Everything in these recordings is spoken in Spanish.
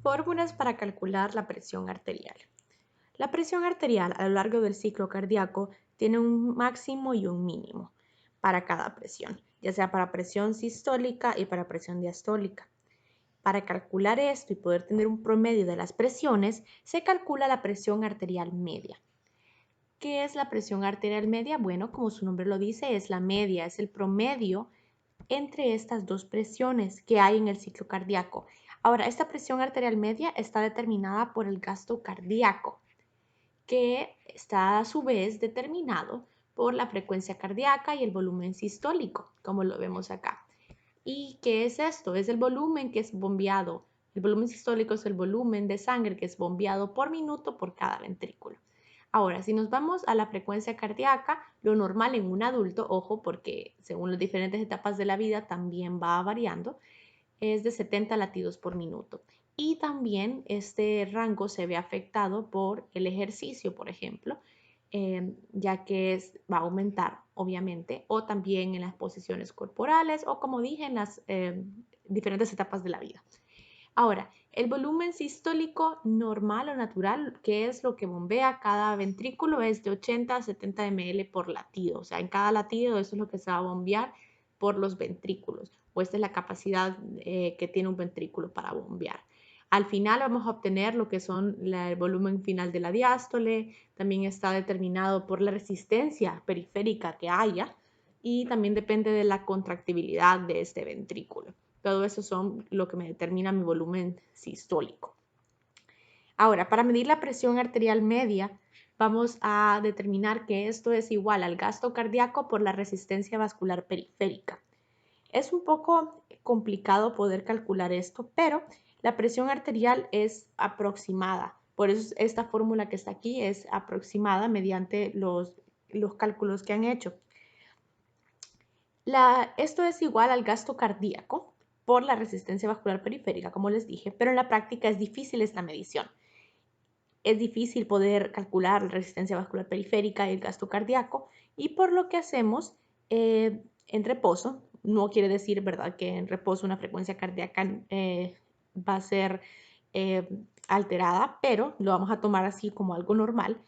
Fórmulas para calcular la presión arterial. La presión arterial a lo largo del ciclo cardíaco tiene un máximo y un mínimo para cada presión, ya sea para presión sistólica y para presión diastólica. Para calcular esto y poder tener un promedio de las presiones, se calcula la presión arterial media. ¿Qué es la presión arterial media? Bueno, como su nombre lo dice, es la media, es el promedio entre estas dos presiones que hay en el ciclo cardíaco. Ahora, esta presión arterial media está determinada por el gasto cardíaco, que está a su vez determinado por la frecuencia cardíaca y el volumen sistólico, como lo vemos acá. ¿Y qué es esto? Es el volumen que es bombeado. El volumen sistólico es el volumen de sangre que es bombeado por minuto por cada ventrículo. Ahora, si nos vamos a la frecuencia cardíaca, lo normal en un adulto, ojo, porque según las diferentes etapas de la vida también va variando, es de 70 latidos por minuto. Y también este rango se ve afectado por el ejercicio, por ejemplo, ya que va a aumentar, obviamente, o también en las posiciones corporales o, como dije, en las diferentes etapas de la vida. Ahora, el volumen sistólico normal o natural, que es lo que bombea cada ventrículo, es de 80 a 70 ml por latido. O sea, en cada latido eso es lo que se va a bombear por los ventrículos. O esta es la capacidad que tiene un ventrículo para bombear. Al final vamos a obtener lo que son el volumen final de la diástole. También está determinado por la resistencia periférica que haya y también depende de la contractibilidad de este ventrículo. Todo eso son lo que me determina mi volumen sistólico. Ahora, para medir la presión arterial media, vamos a determinar que esto es igual al gasto cardíaco por la resistencia vascular periférica. Es un poco complicado poder calcular esto, pero la presión arterial es aproximada. Por eso esta fórmula que está aquí es aproximada mediante los cálculos que han hecho. Esto es igual al gasto cardíaco por la resistencia vascular periférica, como les dije, pero en la práctica es difícil esta medición. Es difícil poder calcular la resistencia vascular periférica y el gasto cardíaco, y por lo que hacemos en reposo, no quiere decir, ¿verdad?, que en reposo una frecuencia cardíaca va a ser alterada, pero lo vamos a tomar así como algo normal,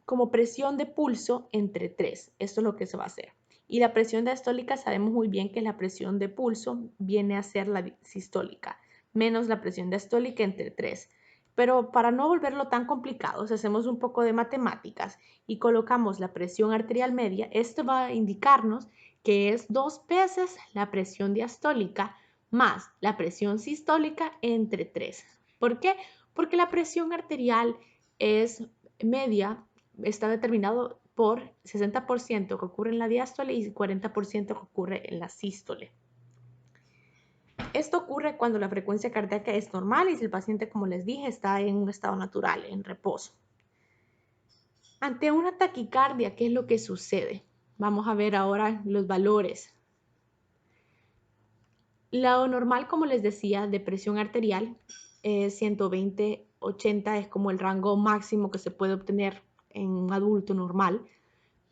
como presión de pulso entre 3. Esto es lo que se va a hacer. Y la presión diastólica sabemos muy bien que la presión de pulso viene a ser la sistólica, menos la presión diastólica entre 3. Pero para no volverlo tan complicado, si hacemos un poco de matemáticas y colocamos la presión arterial media, esto va a indicarnos que es 2 veces la presión diastólica más la presión sistólica entre 3. ¿Por qué? Porque la presión arterial es media, está determinado por 60% que ocurre en la diástole y 40% que ocurre en la sístole. Esto ocurre cuando la frecuencia cardíaca es normal y si el paciente, como les dije, está en un estado natural, en reposo. Ante una taquicardia, ¿qué es lo que sucede? Vamos a ver ahora los valores. Lo normal, como les decía, de presión arterial, 120-80 es como el rango máximo que se puede obtener en un adulto normal.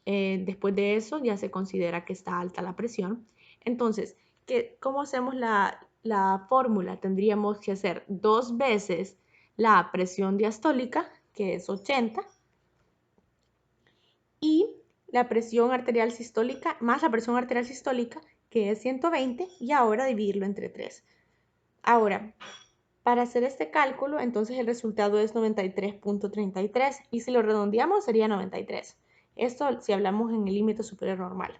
Después de eso ya se considera que está alta la presión. Entonces, ¿cómo hacemos la fórmula? Tendríamos que hacer 2 veces la presión diastólica, que es 80, y la presión arterial sistólica más la presión arterial sistólica, que es 120, y ahora dividirlo entre 3. Ahora, para hacer este cálculo, entonces el resultado es 93.33 y si lo redondeamos sería 93. Esto si hablamos en el límite superior normal.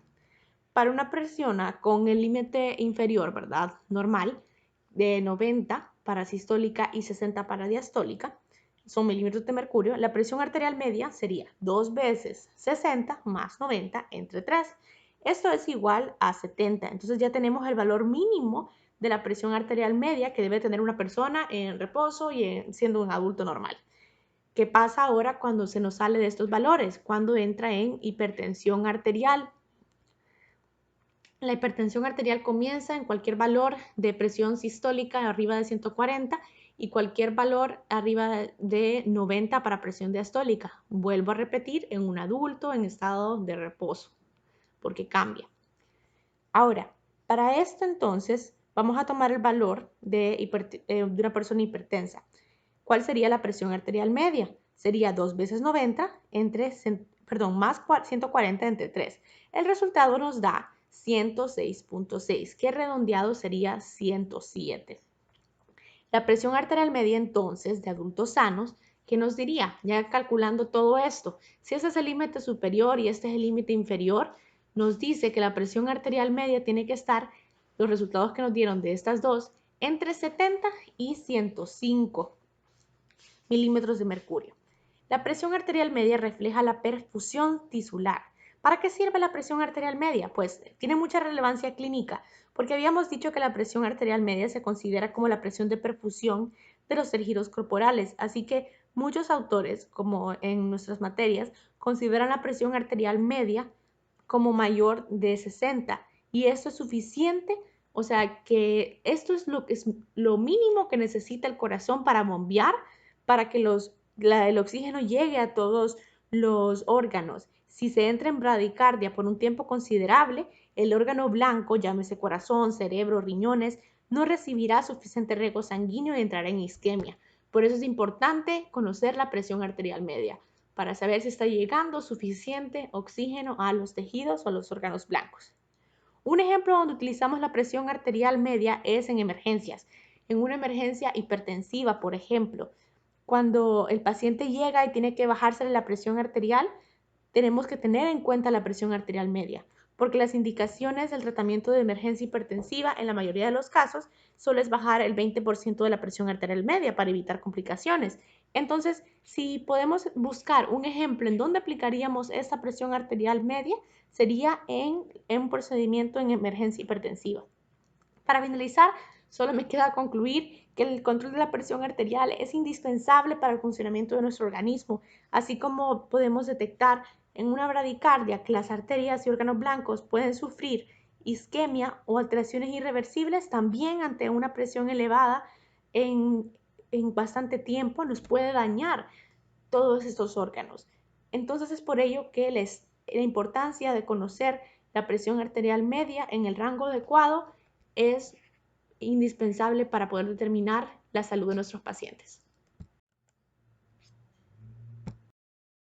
Para una persona con el límite inferior, ¿verdad?, normal, de 90 para sistólica y 60 para diastólica, son milímetros de mercurio, la presión arterial media sería 2 veces 60 más 90 entre 3. Esto es igual a 70. Entonces ya tenemos el valor mínimo de la presión arterial media que debe tener una persona en reposo y siendo un adulto normal. ¿Qué pasa ahora cuando se nos sale de estos valores? Cuando entra en hipertensión arterial. La hipertensión arterial comienza en cualquier valor de presión sistólica arriba de 140 y cualquier valor arriba de 90 para presión diastólica. Vuelvo a repetir, en un adulto en estado de reposo, porque cambia. Ahora, para esto entonces Vamos a tomar el valor de una persona hipertensa. ¿Cuál sería la presión arterial media? Sería 2 veces 90 más 140 entre 3. El resultado nos da 106.6, que redondeado sería 107. La presión arterial media entonces de adultos sanos, ¿qué nos diría? Ya calculando todo esto, si ese es el límite superior y este es el límite inferior, nos dice que la presión arterial media tiene que estar, los resultados que nos dieron de estas dos, entre 70 y 105 milímetros de mercurio. La presión arterial media refleja la perfusión tisular. ¿Para qué sirve la presión arterial media? Pues tiene mucha relevancia clínica, porque habíamos dicho que la presión arterial media se considera como la presión de perfusión de los tejidos corporales, así que muchos autores, como en nuestras materias, consideran la presión arterial media como mayor de 60 y esto es suficiente, o sea que esto es lo mínimo que necesita el corazón para bombear, para que el oxígeno llegue a todos los órganos. Si se entra en bradicardia por un tiempo considerable, el órgano blanco, llámese corazón, cerebro, riñones, no recibirá suficiente riego sanguíneo y entrará en isquemia. Por eso es importante conocer la presión arterial media, para saber si está llegando suficiente oxígeno a los tejidos o a los órganos blancos. Un ejemplo donde utilizamos la presión arterial media es en emergencias. En una emergencia hipertensiva, por ejemplo, cuando el paciente llega y tiene que bajarse la presión arterial, tenemos que tener en cuenta la presión arterial media, porque las indicaciones del tratamiento de emergencia hipertensiva en la mayoría de los casos solo es bajar el 20% de la presión arterial media para evitar complicaciones. Entonces, si podemos buscar un ejemplo en donde aplicaríamos esta presión arterial media, sería en un procedimiento en emergencia hipertensiva. Para finalizar, solo me queda concluir que el control de la presión arterial es indispensable para el funcionamiento de nuestro organismo, así como podemos detectar en una bradicardia que las arterias y órganos blancos pueden sufrir isquemia o alteraciones irreversibles, también ante una presión elevada en, bastante tiempo nos puede dañar todos estos órganos. Entonces es por ello que la importancia de conocer la presión arterial media en el rango adecuado es indispensable para poder determinar la salud de nuestros pacientes.